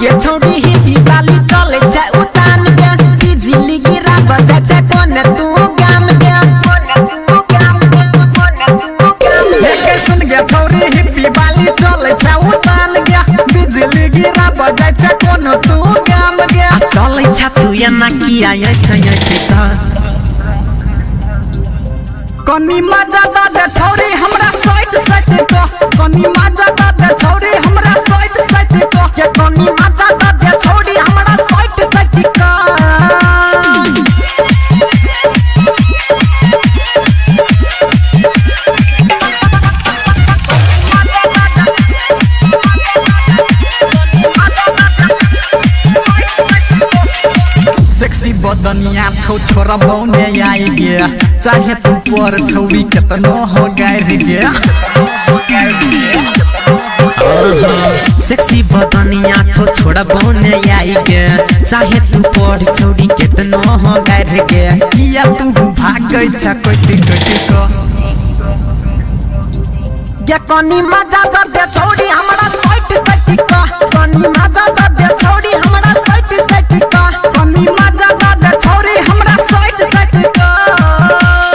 गे छोड़ी ही दिवाली चले छे उतान के बिजली गिरा बजा छे कोने तू गाम के के सुन गे छोड़ी ही दिवाली चले छे उतान के बिजली गिरा बजा छे कोने तू गाम के चले छे तू या ना किया ये छे कनी मजा दे छोड़ी हमरा साइड साइड को कनी मजा दे छोड़ी हमरा साइड साइड को के कनी मजा दे छोड़ी हमरा साइड साइड को सेक्सी बदनिया छो छोरा बौने आई गया चाहे तू पर छौरी केतनो हो गायर गया सेक्सी बदनिया छो छोरा बौने आई गया चाहे तू पर छौरी केतनो हो गायर गया किया तू भागै छ कोटी कोटी को के कनी मजा दे छोड़ी हमरा साइड साइड को कनी मजा दे छोड़ी हमरा साइड साइड को कनी मजा दे छोड़ी हमरा साइड साइड को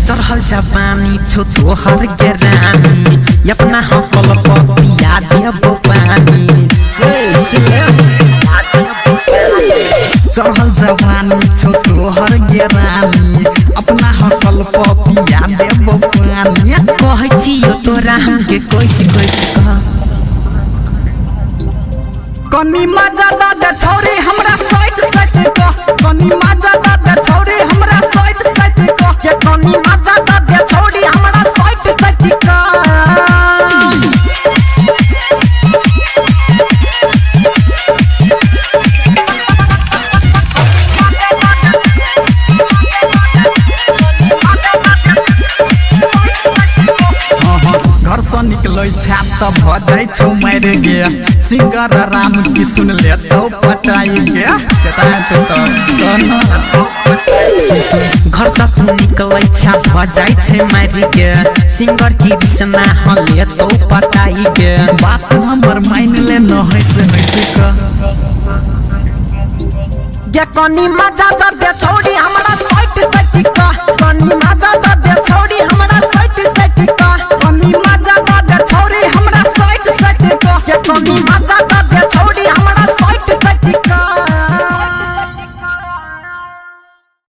चढ़ल जवानी छो तोहर के रानी अपना हकल पिया देबो पानी चढ़ल जवानी छो तोहर के रानी अपना हकल पिया देबो पानी कहै छियो तोरा हमके कोइस कह कनी मजा दे छोड़ी हमरा साइड साइड को कनी मजा दे छोड़ी हमरा साइड साइड को के कनी मजा दे छोड़ी हमरा साइड साइड को घर से निकलै छ त भ जाय छौ मर गया सिंगर राम की सुन ले तो पटाई गया घर से तू निकलै छ भ जाय छै मर गया सिंगर की बिसना हले तो पटाई गया बात हमर मान ले न होइसे क के कनी मजा दे छोड़ी हमरा साइड साइड को कनी